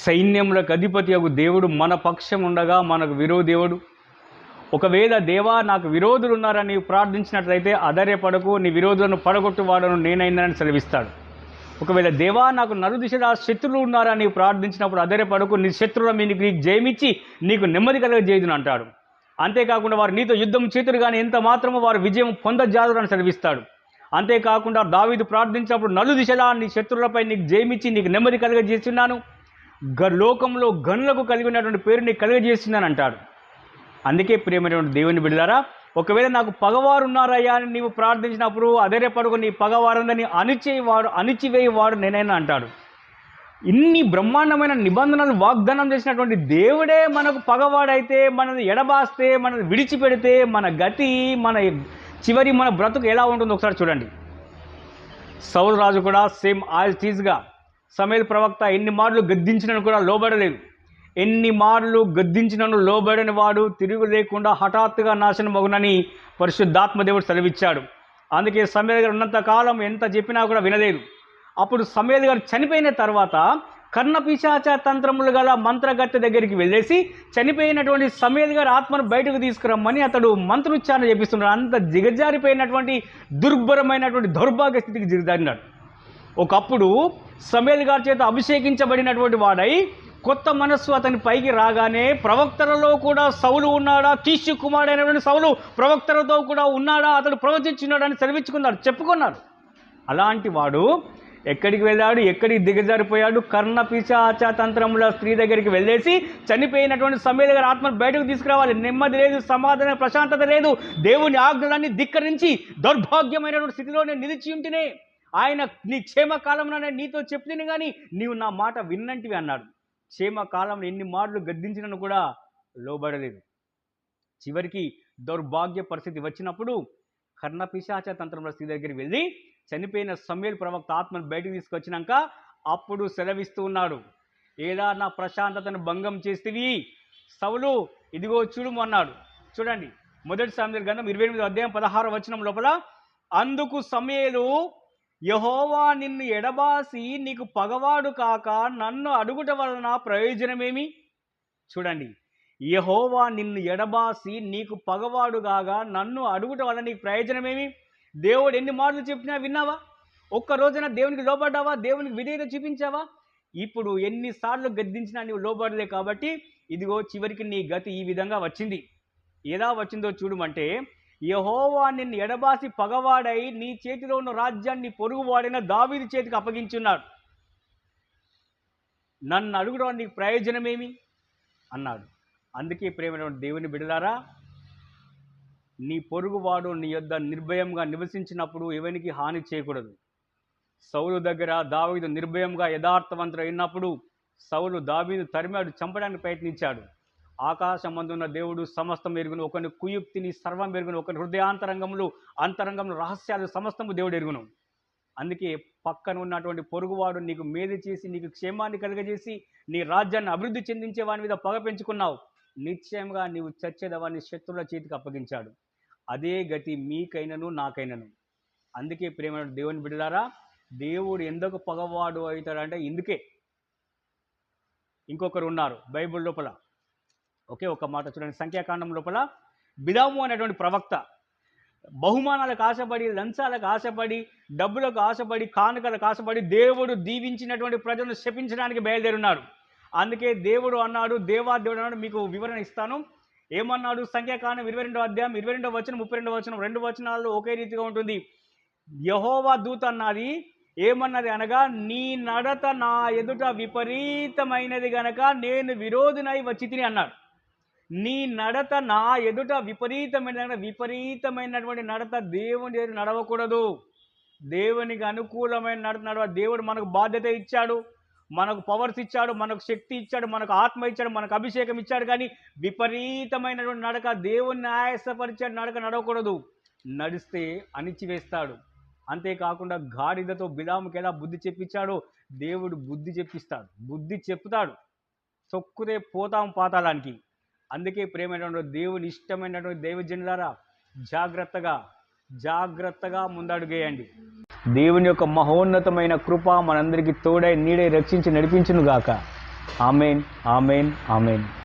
సైన్యములకు అధిపతి యొక్క దేవుడు మన పక్షం ఉండగా మనకు విరోధేవుడు. ఒకవేళ దేవా నాకు విరోధులు ఉన్నారని ప్రార్థించినట్లయితే అధైర్యపడకు, నీ విరోధులను పడగొట్టువాడను నేనైనానని సెలవిస్తాడు. ఒకవేళ దేవా నాకు నలుదిశలా శత్రువులు ఉన్నారని ప్రార్థించినప్పుడు అధైర్యపడకు, నీ శత్రువుల మీద నీకు జయమిచ్చి నీకు నెమ్మది కలగజేయుదును అంటాడు. అంతేకాకుండా వారు నీతో యుద్ధం చేతురు కానీ ఎంత మాత్రమో వారు విజయం పొందజాలరని సెలవిస్తాడు. అంతేకాకుండా దావీదు ప్రార్థించినప్పుడు నలుదిశలా నీ శత్రువులపై నీకు జయమిచ్చి నీకు నెమ్మది కలగజేస్తున్నాను, లోకంలో గనులకు కలిగి ఉన్నటువంటి పేరు నీకు కలుగజేస్తున్నాను అంటాడు. అందుకే ప్రియమైనటువంటి దేవుని బిడ్డలారా, ఒకవేళ నాకు పగవారు ఉన్నారయ్యా అని నీవు ప్రార్థించినప్పుడు అధైర్యపడుకు, నీ పగవారందని అణిచివేయవాడు నేనైనా అంటాడు. ఇన్ని బ్రహ్మాండమైన నిబంధనలు వాగ్దానం చేసినటువంటి దేవుడే మనకు పగవాడైతే, మనల్ని ఎడబాస్తే, మనల్ని విడిచిపెడితే మన గతి, మన బ్రతుకు ఎలా ఉంటుందో ఒకసారి చూడండి. సౌలు రాజు కూడా సేమ్ యాజ్ ఇట్ ఈజ్గా సమూయేలు ప్రవక్త ఎన్ని మార్లు గద్దించినను కూడా లోబడలేదు. ఎన్ని మార్లు గద్దించినను లోబడని వాడు తిరుగు లేకుండా హఠాత్తుగా నాశనం మగునని పరిశుద్ధాత్మ దేవుడు సెలవిచ్చాడు. అందుకే సమూయేలు గారు ఉన్నంత కాలం ఎంత చెప్పినా కూడా వినలేదు. అప్పుడు సమూయేలు గారు చనిపోయిన తర్వాత కర్ణపిశాచ తంత్రములు గల మంత్రగత్తె దగ్గరికి వెళ్ళేసి చనిపోయినటువంటి సమూయేలు గారి ఆత్మను బయటకు తీసుకురమ్మని అతడు మంత్రోచ్చారణ చేపిస్తున్నాడు. అంత దిగజారిపోయినటువంటి దుర్భరమైనటువంటి దౌర్భాగ్య స్థితికి దిగజారినాడు. ఒకప్పుడు సమూయేలు గారి చేత అభిషేకించబడినటువంటి వాడై కొత్త మనస్సు అతని పైకి రాగానే ప్రవక్తలలో కూడా సౌలు ఉన్నాడా, కీషు కుమారుడైనటువంటి సౌలు ప్రవక్తలతో కూడా ఉన్నాడా, అతడు ప్రవచించున్నాడని సెలవించుకున్నాడు, చెప్పుకున్నాడు. అలాంటి వాడు ఎక్కడికి వెళ్ళాడు, ఎక్కడికి దిగజారిపోయాడు? కర్ణపిశాచ తంత్రముల స్త్రీ దగ్గరికి వెళ్ళేసి చనిపోయినటువంటి సమూయేలు గారి ఆత్మను బయటకు తీసుకురావాలి. నెమ్మది లేదు, సమాధానం, ప్రశాంతత లేదు. దేవుని ఆజ్ఞలన్నీ ధిక్కరించి దౌర్భాగ్యమైనటువంటి స్థితిలో నేను నిలిచి ఉంటేనే ఆయన నీ క్షేమకాలంలోనే నీతో చెప్తుంది కానీ నీవు నా మాట విన్నంటివి అన్నాడు. క్షేమకాలంలో ఎన్ని మార్లు గద్దించినను కూడా లోబడలేదు. చివరికి దౌర్భాగ్య పరిస్థితి వచ్చినప్పుడు కర్ణపిశాచ తంత్రముల స్త్రీ దగ్గరికి వెళ్ళి చనిపోయిన సమూయేలు ప్రవక్త ఆత్మను బయటకు తీసుకొచ్చినాక అప్పుడు సెలవిస్తూ ఉన్నాడు, ఏదా నా ప్రశాంతతను భంగం చేస్తేవి సౌలు, ఇదిగో చూడుము అన్నాడు. చూడండి, 1 సమూయేలు గ్రంథం 28వ అధ్యాయం 16వ వచనం లోపల, అందుకు సమూయేలు, యెహోవా నిన్ను ఎడబాసి నీకు పగవాడు కాక నన్ను అడుగుట వలన ప్రయోజనమేమి? చూడండి, యెహోవా నిన్ను ఎడబాసి నీకు పగవాడు కాగా నన్ను అడుగుట వలన నీకు ప్రయోజనమేమి? దేవుడు ఎన్ని మార్లు చెప్పినా విన్నావా? ఒక్క రోజున దేవునికి లోబడ్డావా? దేవునికి విధేయత చూపించావా? ఇప్పుడు ఎన్నిసార్లు గద్దించినా నీవు లోబడలే కాబట్టి ఇదిగో చివరికి నీ గతి ఈ విధంగా వచ్చింది. ఎలా వచ్చిందో చూడమంటే, యెహోవా నిన్ను ఎడబాసి పగవాడై నీ చేతిలో ఉన్న రాజ్యాన్ని పొరుగువాడైన దావీదు చేతికి అప్పగించున్నాడు. నన్ను అడుగుడం నీకు ప్రయోజనమేమి అన్నాడు. అందుకే ప్రేమైన దేవుని బిడ్డలారా, నీ పొరుగువాడు నీ యొద్ద నిర్భయంగా నివసించినప్పుడు ఎవరికి హాని చేయకూడదు. సౌలు దగ్గర దావీదు నిర్భయంగా యథార్థవంతుడు అయినప్పుడు సౌలు దావీదు తరిమాడు, చంపడానికి ప్రయత్నించాడు. ఆకాశమందున్న దేవుడు సమస్తం ఎరుగును, ఒకని కుయుక్తిని సర్వం ఎరుగును, ఒకని హృదయాంతరంగములు అంతరంగములు రహస్యాలు సమస్తము దేవుడు ఎరుగును. అందుకే పక్కన ఉన్నటువంటి పొరుగువాడు నీకు మేలు చేసి నీకు క్షేమాన్ని కలుగజేసి నీ రాజ్యాన్ని అభివృద్ధి చెందించే వాని మీద పగ పెంచుకున్నావు, నిశ్చయంగా నీవు చచ్చేదవాన్ని శత్రువుల చేతికి అప్పగించాడు. అదే గతి మీకైనను నాకైనను. అందుకే ప్రేమైన దేవుని బిడ్డలారా, దేవుడు ఎందుకు పగవాడు అవుతాడంటే ఇందుకే. ఇంకొకరు ఉన్నారు బైబిల్ లోపల, ఒకే ఒక మాట చూడండి. సంఖ్యాకాండం లోపల బిలాము అనేటువంటి ప్రవక్త బహుమానాలకు ఆశపడి, లంచాలకు ఆశపడి, డబ్బులకు ఆశపడి, కానుకలకు ఆశపడి దేవుడు దీవించినటువంటి ప్రజలను శపించడానికి బయలుదేరున్నాడు. అందుకే దేవుడు అన్నాడు, దేవుడు అన్నాడు, మీకు వివరణ ఇస్తాను. ఏమన్నాడు? సంఖ్యాకాండం 22వ అధ్యాయం 22వ వచనం 32వ వచనం 2 వచనాల్లో ఒకే రీతిగా ఉంటుంది. యెహోవా దూత అన్నది ఏమన్నది అనగా, నీ నడత నా ఎదుట విపరీతమైనది గనక నేను విరోధినై వచ్చి తిని అన్నాడు. నీ నడత నా ఎదుట విపరీతమైనటువంటి నడత దేవుని దగ్గర నడవకూడదు. దేవునికి అనుకూలమైన నడత నడవ. దేవుడు మనకు బాధ్యత ఇచ్చాడు, మనకు పవర్స్ ఇచ్చాడు, మనకు శక్తి ఇచ్చాడు, మనకు ఆత్మ ఇచ్చాడు, మనకు అభిషేకం ఇచ్చాడు. కానీ విపరీతమైనటువంటి నడక, దేవుణ్ణి ఆయాసపరిచే నడక నడవకూడదు. నడిస్తే అణిచివేస్తాడు. అంతేకాకుండా గాడిదతో బిలాముకి ఎలా బుద్ధి చెప్పించాడో దేవుడు బుద్ధి చెప్పిస్తాడు, బుద్ధి చెప్తాడు. చొక్కుతే పోతాం పాతాళానికి. అందుకే ప్రేమైనటువంటి దేవుని ఇష్టమైనటువంటి దైవజనులారా, జాగ్రత్తగా ముందడుగేయండి. దేవుని యొక్క మహోన్నతమైన కృప మనందరికీ తోడై నీడై రక్షించి నడిపించును గాక. Amen, amen, amen.